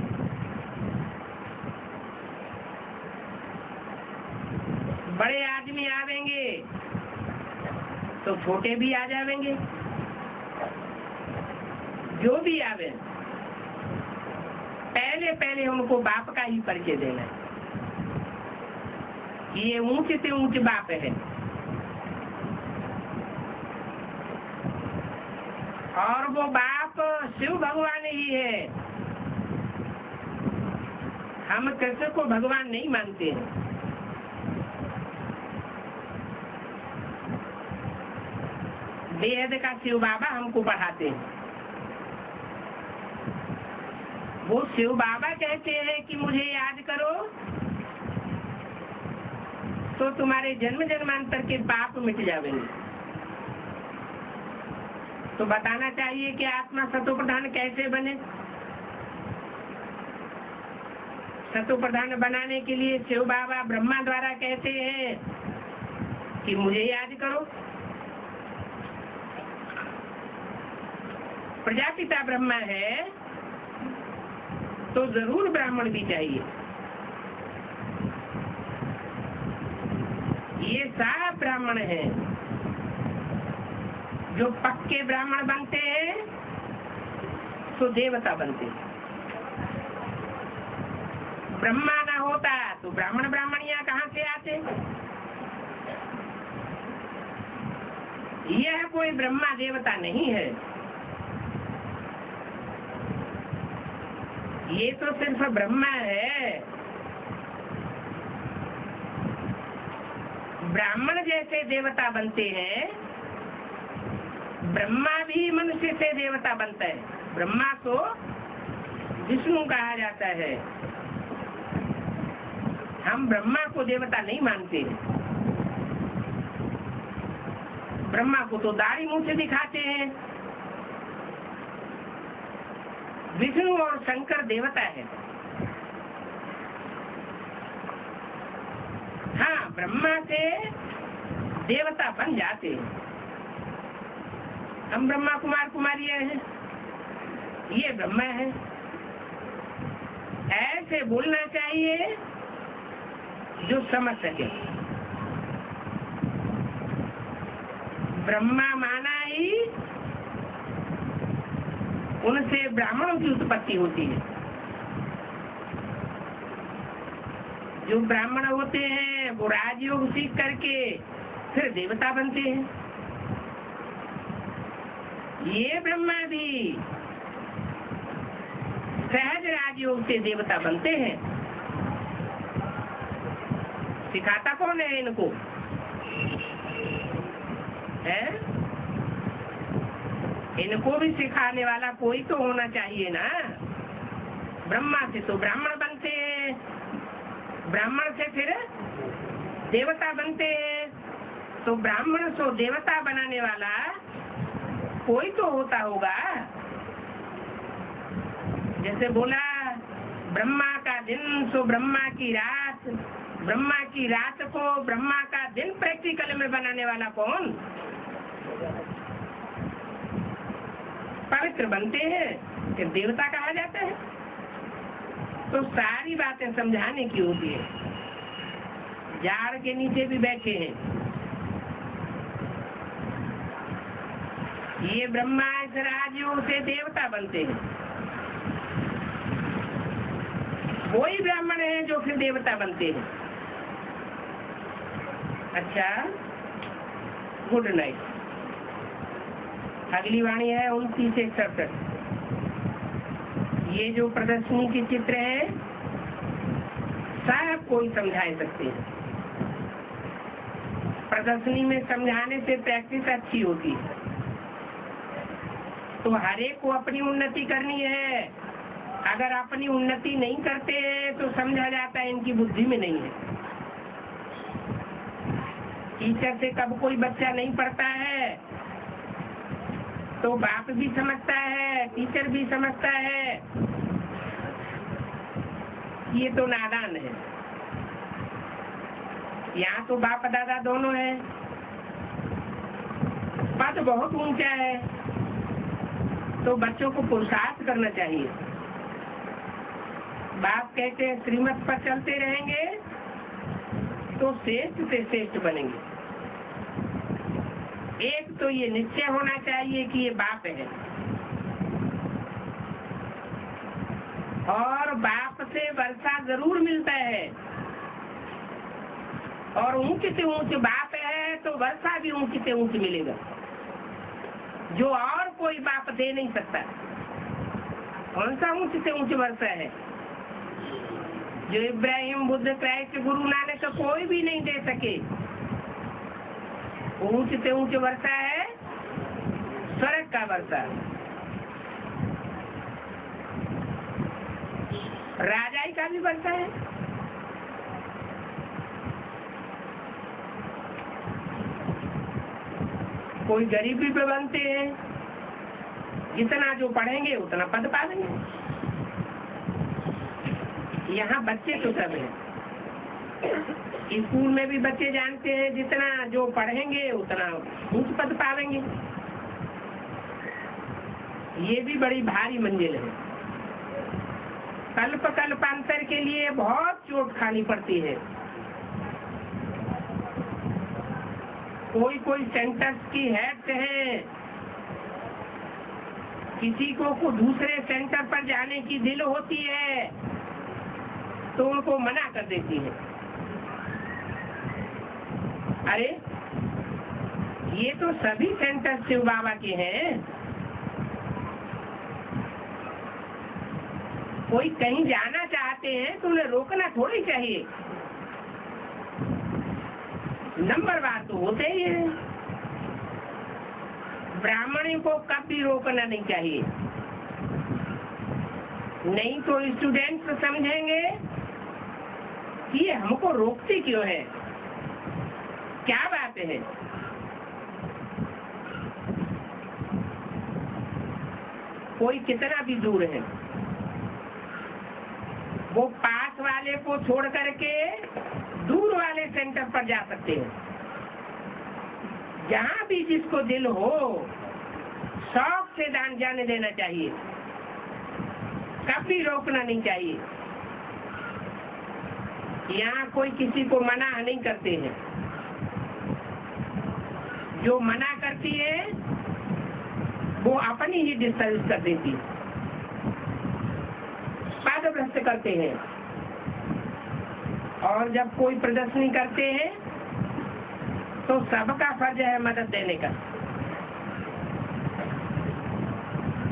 A: बड़े आदमी आवेंगे तो छोटे भी आ जावेंगे। जो भी आवे पहले पहले उनको बाप का ही परिचय देना है। ये ऊंच से ऊंच बाप है और वो बाप शिव भगवान ही है। हम कृष्ण को भगवान नहीं मानते हैं। वेद का शिव बाबा हमको पढ़ाते हैं। वो शिव बाबा कहते हैं कि मुझे याद करो तो तुम्हारे जन्म जन्मांतर के पाप मिट जाएंगे। तो बताना चाहिए कि आत्मा सतो प्रधान कैसे बने। सतो प्रधान बनाने के लिए शिव बाबा ब्रह्मा द्वारा कहते हैं कि मुझे याद करो। प्रजापिता ब्रह्मा है तो जरूर ब्राह्मण भी चाहिए। ये साफ ब्राह्मण है। जो पक्के ब्राह्मण बनते हैं तो देवता बनते हैं। ब्रह्मा ना होता तो ब्राह्मण ब्राह्मणियां कहाँ से आते। यह कोई ब्रह्मा देवता नहीं है। ये तो सिर्फ ब्रह्मा है। ब्राह्मण जैसे देवता बनते हैं, ब्रह्मा भी मनुष्य से देवता बनता है। ब्रह्मा को विष्णु कहा जाता है। हम ब्रह्मा को देवता नहीं मानते। ब्रह्मा को तो दाढ़ी मुंह से दिखाते हैं। विष्णु और शंकर देवता है। हाँ, ब्रह्मा से देवता बन जाते हैं। हम ब्रह्मा कुमार कुमारियां हैं, ये ब्रह्मा है। ऐसे बोलना चाहिए जो समझ सके। ब्रह्मा माना ही उनसे ब्राह्मणों की उत्पत्ति होती है। जो ब्राह्मण होते हैं वो राजयोग सीख करके फिर देवता बनते हैं। ये ब्रह्मा भी सहज राजयोग से देवता बनते हैं। सिखाता कौन है इनको? है? इनको भी सिखाने वाला कोई तो होना चाहिए ना। ब्रह्मा से तो ब्राह्मण बनते हैं, ब्राह्मण से फिर देवता बनते हैं। तो ब्राह्मण से देवता बनाने वाला कोई तो होता होगा। जैसे बोला ब्रह्मा का दिन सो ब्रह्मा की रात, ब्रह्मा की रात को ब्रह्मा का दिन प्रैक्टिकल में बनाने वाला कौन? पवित्र बनते हैं कि देवता कहा जाता है। तो सारी बातें समझाने की होती है। झाड़ के नीचे भी बैठे हैं। ये ब्रह्मा इस राजयोग से देवता बनते हैं। वही ब्राह्मण है जो फिर देवता बनते हैं। अच्छा, गुड नाइट। अगली वाणी है 2967। ये जो प्रदर्शनी के चित्र है सब कोई समझा सकते हैं। प्रदर्शनी में समझाने से प्रैक्टिस अच्छी होती है। तो हर एक को अपनी उन्नति करनी है। अगर अपनी उन्नति नहीं करते हैं तो समझा जाता है इनकी बुद्धि में नहीं है। टीचर से कब कोई बच्चा नहीं पढ़ता है तो बाप भी समझता है, टीचर भी समझता है ये तो नादान है। यहाँ तो बाप दादा दोनों है, पद बहुत ऊंचा है, तो बच्चों को पुरुषार्थ करना चाहिए। बाप कहते हैं श्रीमत पर चलते रहेंगे तो श्रेष्ठ से श्रेष्ठ बनेंगे। एक तो ये निश्चय होना चाहिए कि ये बाप है, और बाप से वर्षा जरूर मिलता है, और ऊंच से ऊंच बाप है तो वर्षा भी ऊंच से ऊंच मिलेगा, जो और कोई बाप दे नहीं सकता। कौन सा ऊंच से ऊंच वर्षा है जो इब्राहिम, बुद्ध, क्राइस्ट, गुरु नानक कोई भी नहीं दे सके? ऊंच से ऊंच वर्षा है स्वर्ग का वर्षा। राजाई का भी वर्षा है। कोई गरीबी पे बनते हैं, जितना जो पढ़ेंगे उतना पद पाएंगे। यहाँ बच्चे तो सब हैं, स्कूल में भी बच्चे जानते हैं जितना जो पढ़ेंगे उतना ऊंच पद पाएंगे। ये भी बड़ी भारी मंजिल है। कल्प कल्पांतर के लिए बहुत चोट खानी पड़ती है। कोई कोई सेंटर्स की हेड है, किसी को दूसरे सेंटर पर जाने की दिल होती है तो उनको मना कर देती है। अरे ये तो सभी सेंटर शिव बाबा के हैं, कोई कहीं जाना चाहते हैं तो उन्हें रोकना थोड़ी चाहिए। नंबरवार तो होते ही है। ब्राह्मणी को कभी रोकना नहीं चाहिए, नहीं तो स्टूडेंट्स समझेंगे कि ये हमको रोकते क्यों है, क्या बात है। कोई कितना भी दूर है, वो पास वाले को छोड़ करके दूर वाले सेंटर पर जा सकते हैं। जहाँ भी जिसको दिल हो शौक से दान जाने देना चाहिए, कभी रोकना नहीं चाहिए। यहाँ कोई किसी को मना नहीं करते हैं। जो मना करती है वो अपनी ही डिस्टर्ब कर देती है, बाधाग्रस्त करते हैं। और जब कोई प्रदर्शनी करते हैं तो सबका फर्ज है मदद देने का।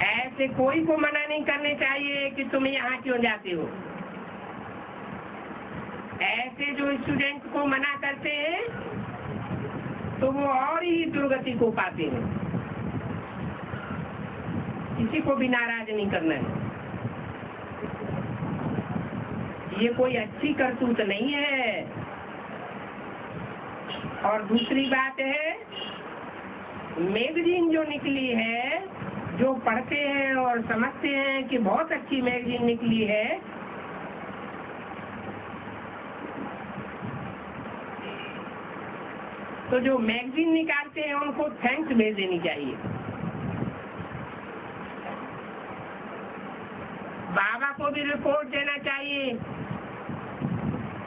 A: ऐसे कोई को मना नहीं करने चाहिए कि तुम यहाँ क्यों जाते हो। ऐसे जो स्टूडेंट को मना करते हैं तो वो और ही दुर्गति को पाते हैं। किसी को भी नाराज नहीं करना है। ये कोई अच्छी करतूत नहीं है। और दूसरी बात है, मैगजीन जो निकली है, जो पढ़ते हैं और समझते हैं कि बहुत अच्छी मैगजीन निकली है, तो जो मैगजीन निकालते हैं उनको थैंक्स भेज देनी चाहिए। बाबा को भी रिपोर्ट देना चाहिए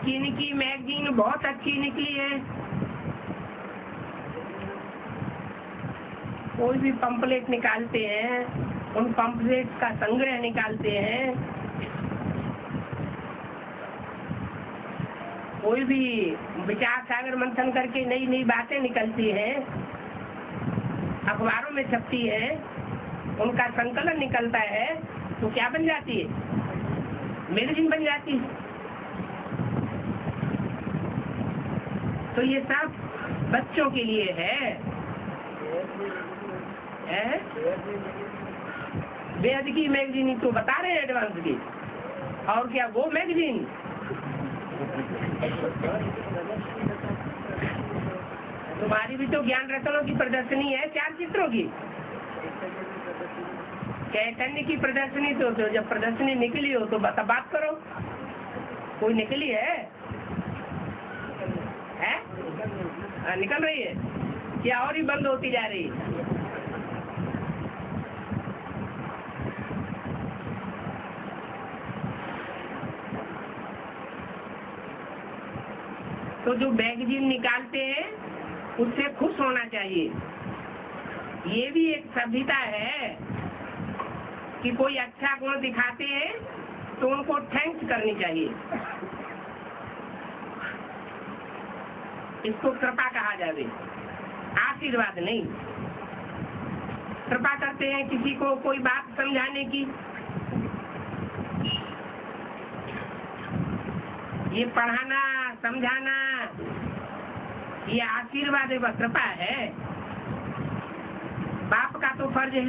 A: कि इनकी मैगजीन बहुत अच्छी निकली है। कोई भी पंपलेट निकालते हैं, उन पंपलेट का संग्रह निकालते हैं। कोई भी विचार सागर मंथन करके नई नई बातें निकलती हैं, अखबारों में छपती है, उनका संकलन निकलता है, तो क्या बन जाती है? मैगजीन बन जाती है। तो ये सब बच्चों के लिए है। बेहद की मैगजीन तो बता रहे हैं, एडवांस की। और क्या वो मैगजीन? तुम्हारी भी तो ज्ञान रत्नों की प्रदर्शनी है, 4 चित्रों की। चैतन्य की प्रदर्शनी तो जब प्रदर्शनी निकली हो तो बात करो। कोई निकली है? निकल रही है क्या? और ही बंद होती जा रही है? तो जो मैगजीन निकालते हैं उससे खुश होना चाहिए। ये भी एक सभ्यता है कि कोई अच्छा गुण दिखाते हैं तो उनको थैंक्स करनी चाहिए। इसको कृपा कहा जावे, आशीर्वाद नहीं। कृपा करते हैं किसी को कोई बात समझाने की, ये पढ़ाना समझाना ये आशीर्वाद है, वह कृपा है। बाप का तो फर्ज है,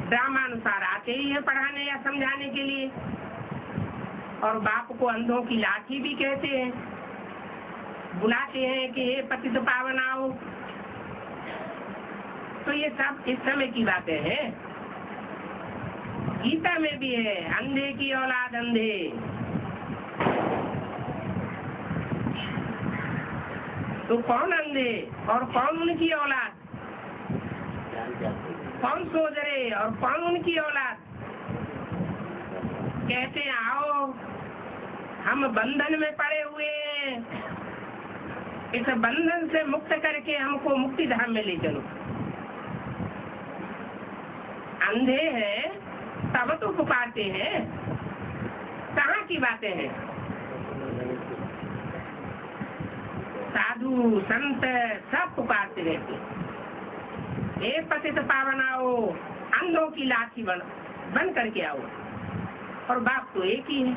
A: ड्रामानुसार आते ही है पढ़ाने या समझाने के लिए। और बाप को अंधों की लाठी भी कहते हैं, बुलाते हैं कि हे पतित पावन आओ। तो ये सब इस समय की बातें हैं। गीता में भी है, अंधे की औलाद अंधे। तो कौन अंधे और कौन उनकी औलाद? कौन सोजरे और कौन उनकी औलाद? कहते हैं आओ, हम बंधन में पड़े हुए हैं, इस बंधन से मुक्त करके हमको मुक्ति धाम में ले चलो। अंधे हैं तब तो पुकारते हैं, कहाँ की बातें हैं? साधु संत सब पुकारते रहते, हे पतित पावन आओ, अंधों की लाठी बन करके आओ। और बाप तो एक ही है,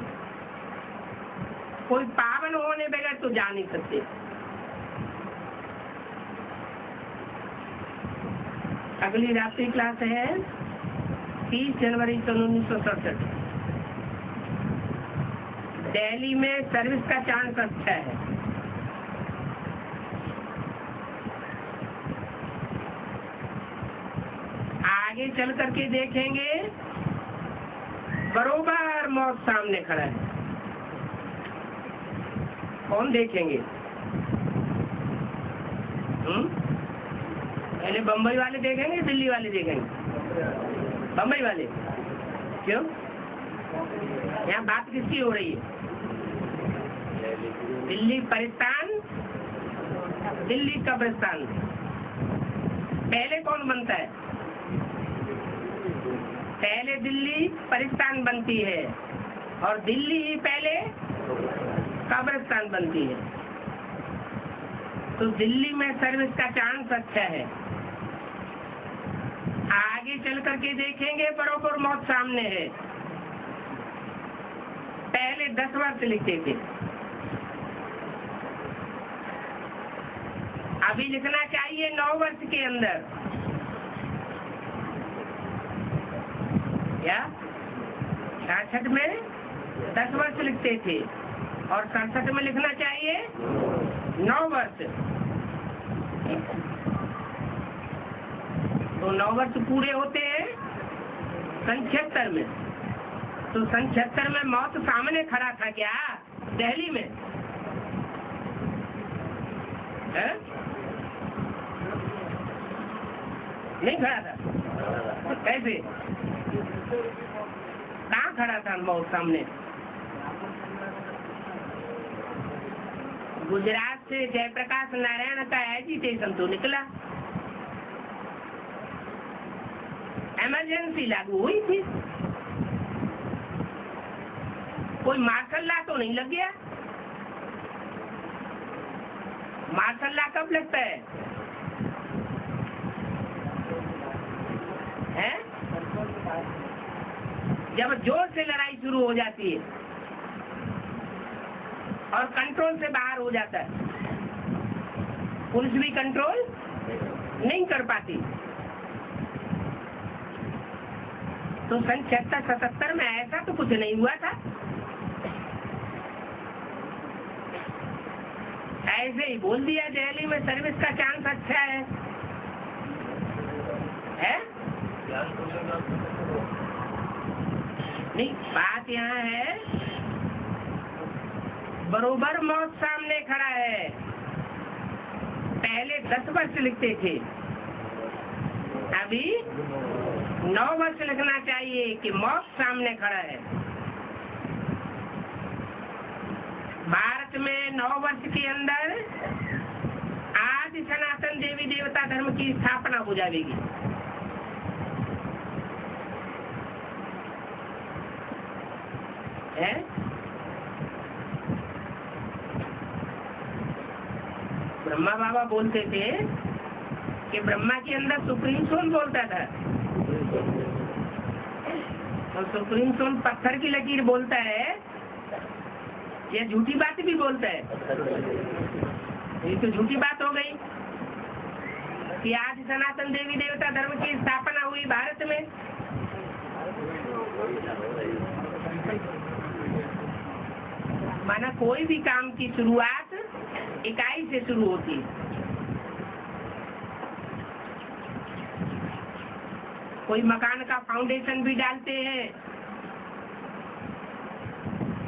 A: कोई पावन होने बगैर तो जा नहीं सकते। अगली रात्रि क्लास है 30 जनवरी 1967। दिल्ली में सर्विस का चांस अच्छा है। आगे चल करके देखेंगे, बरोबर मौत सामने खड़ा है। कौन देखेंगे? पहले बम्बई वाले देखेंगे, दिल्ली वाले देखेंगे? बम्बई वाले। क्यों? यहाँ बात किसकी हो रही है? दिल्ली परिस्तान, दिल्ली कब्रिस्तान। पहले कौन बनता है? पहले दिल्ली परिस्तान बनती है और दिल्ली ही पहले कब्रिस्तान बनती है। तो दिल्ली में सर्विस का चांस अच्छा है। आगे चल करके देखेंगे, बरोबर मौत सामने है। पहले 10 वर्ष लिखते थे, अभी लिखना चाहिए 9 वर्ष के अंदर। क्या 66 में 10 वर्ष लिखते थे और 67 में लिखना चाहिए 9 वर्ष। तो 9 वर्ष पूरे होते हैं 76 में। तो 76 में मौत सामने खड़ा था क्या दिल्ली में? है? नहीं खड़ा था। कैसे? कहाँ खड़ा था मौत सामने? गुजरात से जयप्रकाश नारायण का एजिटेशन तो निकला, इमरजेंसी लागू हुई थी। कोई मार्शल लॉ तो नहीं लग गया? मार्शल लॉ कब लगता है? है? जब जोर से लड़ाई शुरू हो जाती है और कंट्रोल से बाहर हो जाता है, पुलिस भी कंट्रोल नहीं कर पाती। तो सन 76-77 में ऐसा तो कुछ नहीं हुआ था, ऐसे ही बोल दिया दिल्ली में सर्विस का चांस अच्छा है? नहीं, बात यहाँ है बरोबर मौत सामने खड़ा है। पहले 10 वर्ष लिखते थे, अभी 9 वर्ष लिखना चाहिए कि मौत सामने खड़ा है। भारत में 9 वर्ष के अंदर आदि सनातन देवी देवता धर्म की स्थापना हो जाएगी। है? ब्रह्मा बाबा बोलते थे कि ब्रह्मा के अंदर सुप्रीम सोल बोलता था, और सुप्रीम सोल पत्थर की लकीर बोलता है या झूठी बात भी बोलता है? ये तो झूठी बात हो गई कि आज सनातन देवी देवता धर्म की स्थापना हुई भारत में। माना कोई भी काम की शुरुआत इकाई से शुरू होती है। कोई मकान का फाउंडेशन भी डालते हैं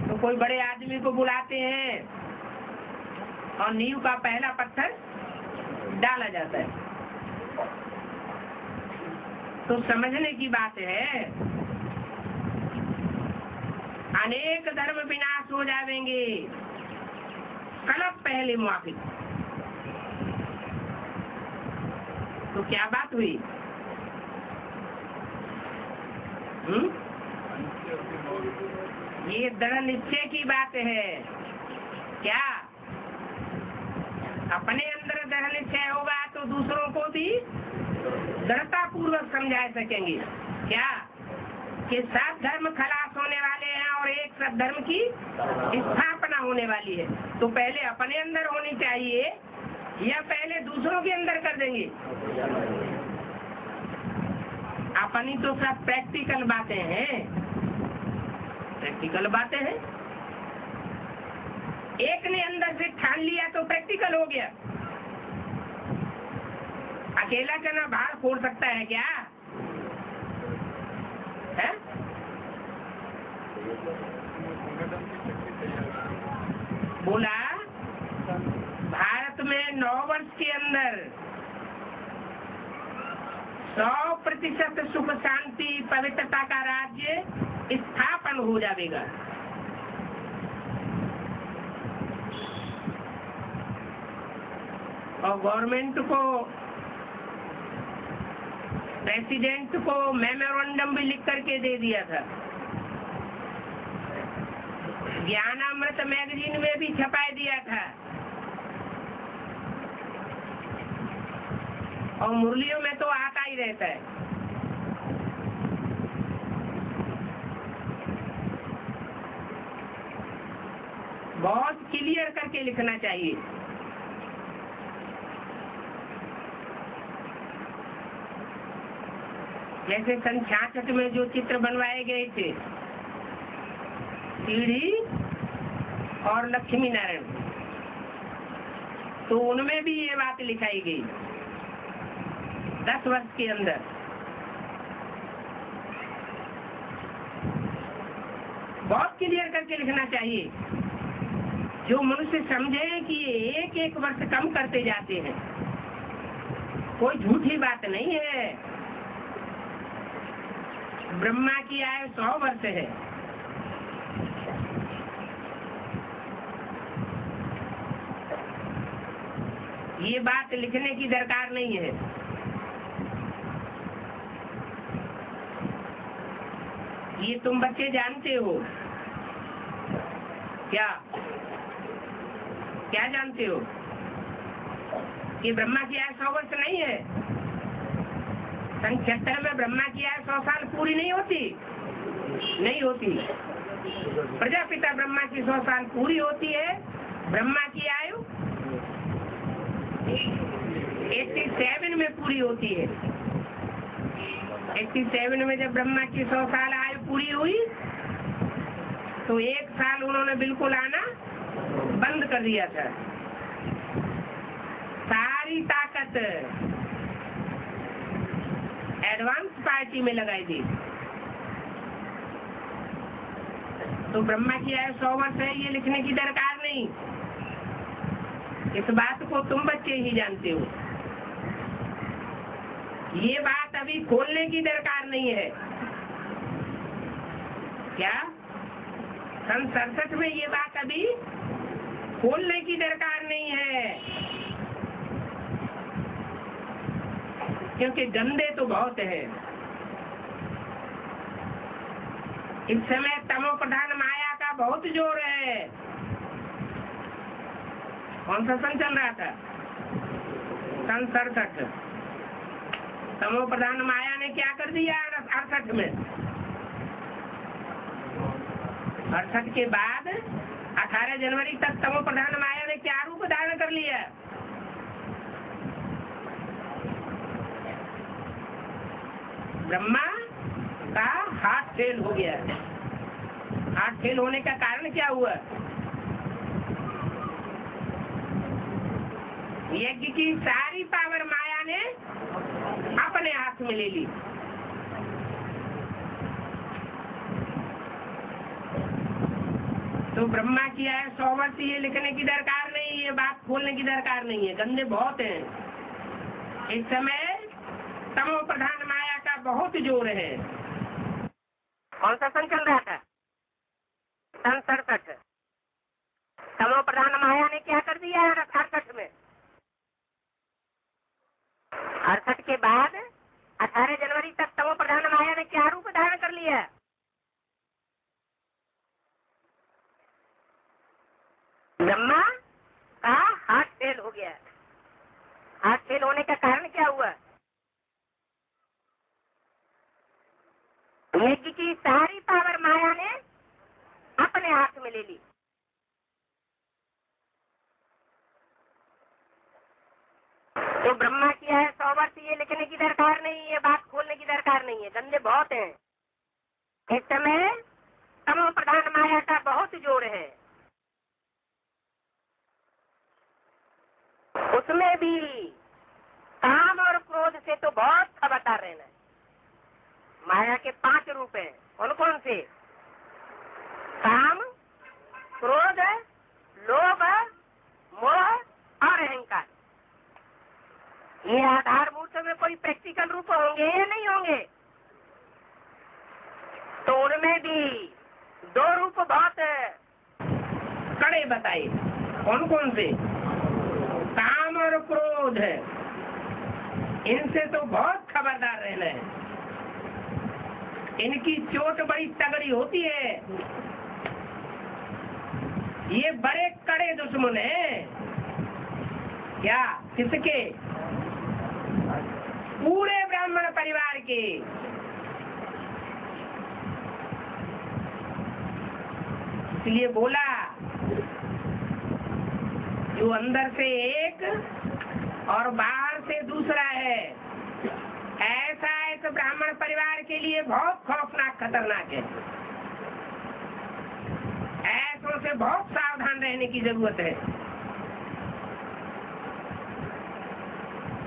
A: तो कोई बड़े आदमी को बुलाते हैं और नींव का पहला पत्थर डाला जाता है। तो समझने की बात है, अनेक धर्म विनाश हो जाएंगे, कलप पहले मुआफिक। तो क्या बात हुई? ये दृढ़ निश्चय की बात है। क्या अपने अंदर दृढ़ निश्चय होगा तो दूसरों को भी दृढ़ता पूर्वक समझा सकेंगे। क्या कि सब धर्म खलास होने वाले हैं और एक सब धर्म की स्थापना होने वाली है। तो पहले अपने अंदर होनी चाहिए या पहले दूसरों के अंदर कर देंगे? अपनी तो सब प्रैक्टिकल बातें हैं, प्रैक्टिकल बातें हैं। एक ने अंदर से ठान लिया तो प्रैक्टिकल हो गया। अकेला चना बाहर फोड़ सकता है क्या? है? बोला भारत में 9 वर्ष के अंदर 100% सुख शांति पवित्रता का राज्य स्थापन हो जाएगा। और गवर्नमेंट को, प्रेसिडेंट को मेमोरेंडम भी लिख करके दे दिया था। ज्ञानामृत मैगजीन में भी छपा दिया था और मुरलियों में तो आता ही रहता है। बहुत क्लियर करके लिखना चाहिए। जैसे सन 66 में जो चित्र बनवाए गए थे, सीढ़ी और लक्ष्मी नारायण, तो उनमें भी ये बात लिखाई गई 10 वर्ष के अंदर। बहुत क्लियर करके लिखना चाहिए, जो मनुष्य समझे कि एक एक वर्ष कम करते जाते हैं। कोई झूठी बात नहीं है। ब्रह्मा की आयु 100 वर्ष है। ये बात लिखने की दरकार नहीं है। ये तुम बच्चे जानते हो क्या? क्या जानते हो कि ब्रह्मा की आयु 100 वर्ष नहीं है? सन 76 में ब्रह्मा की आयु 100 साल पूरी नहीं होती, नहीं होती। प्रजापिता ब्रह्मा की 100 साल पूरी होती है। ब्रह्मा की आयु 87 में पूरी होती है। 87 में जब ब्रह्मा की 100 साल आयु पूरी हुई तो 1 साल उन्होंने बिल्कुल आना बंद कर दिया था। सारी ताकत एडवांस पार्टी में लगाई थी। तो ब्रह्मा की आयु 100 वर्ष है, ये लिखने की दरकार नहीं। इस बात को तुम बच्चे ही जानते हो। ये बात अभी खोलने की दरकार नहीं है। क्या सन 67 में ये बात अभी खोलने की दरकार नहीं है, क्योंकि गंदे तो बहुत हैं। इस समय तमो प्रधान माया का बहुत जोर है। कौन सा सन चल रहा था? सन 67। तमो प्रधान माया ने क्या कर दिया 68 में? 68 के बाद 18 जनवरी तक तमो प्रधान माया ने क्या रूप धारण कर लिया? ब्रह्मा का हार्ट फेल हो गया। हार्ट फेल होने का कारण क्या हुआ? यज्ञ की सारी पावर माया ने अपने हाथ में ले ली। तो ब्रह्मा की आयु 100 वर्ष ये लिखने की दरकार नहीं, ये बात खोलने की दरकार नहीं है। गंदे बहुत हैं। इस समय तमो प्रधान माया का बहुत जोर है। कौन सा सन चल रहा था? सन 67। तमो प्रधान माया ने क्या कर दिया 68 में? 68 के बाद 18 जनवरी तक तमो प्रधान माया ने क्या रूप धारण कर लिया? ब्रह्मा का हार्ट फेल हो गया। हार्ट फेल होने का कारण क्या हुआ? यज्ञ की सारी पावर माया ने अपने हाथ में ले ली। तो ब्रह्मा की है 100 वर्ष ये लिखने की दरकार नहीं है, बात खोलने की दरकार नहीं है। गंदे बहुत हैं। इस समय तमो प्रधान माया का बहुत जोर है। उसमें भी काम और क्रोध से तो बहुत खबरदार रहना है। माया के 5 रूप हैं। कौन कौन से? काम, क्रोध, लोभ, मोह और अहंकार। ये आधारभूत में कोई प्रैक्टिकल रूप होंगे या नहीं होंगे? तो उनमें भी 2 रूप बहुत कड़े बताए। कौन कौन से? काम और क्रोध है। इनसे तो बहुत खबरदार रहना है। इनकी चोट बड़ी तगड़ी होती है। ये बड़े कड़े दुश्मन हैं। क्या? किसके? पूरे ब्राह्मण परिवार के। इसलिए बोला जो अंदर से एक और बाहर से दूसरा है, ऐसा एक ब्राह्मण परिवार के लिए बहुत खौफनाक, खतरनाक है। ऐसों से बहुत सावधान रहने की जरूरत है।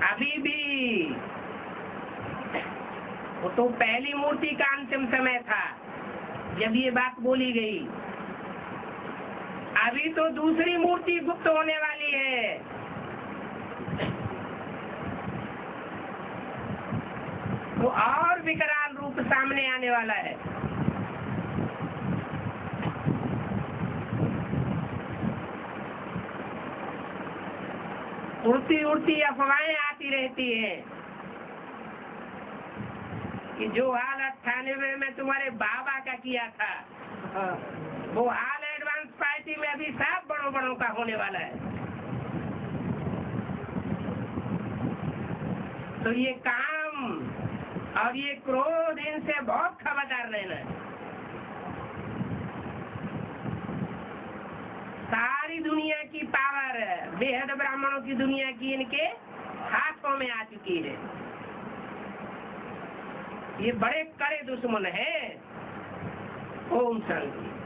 A: अभी भी वो तो पहली मूर्ति का अंतिम समय था जब ये बात बोली गई। अभी तो दूसरी मूर्ति गुप्त होने वाली है। वो और विकराल रूप सामने आने वाला है। उड़ती उड़ती अफवाहें आती रहती हैं कि जो हाल 98 में तुम्हारे बाबा का किया था, वो हाल एडवांस पार्टी में अभी सब बड़ों बड़ों का होने वाला है। तो ये काम और ये क्रोध, इनसे बहुत खबरदार रहना। सारी दुनिया की पावर, बेहद ब्राह्मणों की दुनिया की इनके हाथों में आ चुकी है। ये बड़े कड़े दुश्मन हैं। ओम शांति।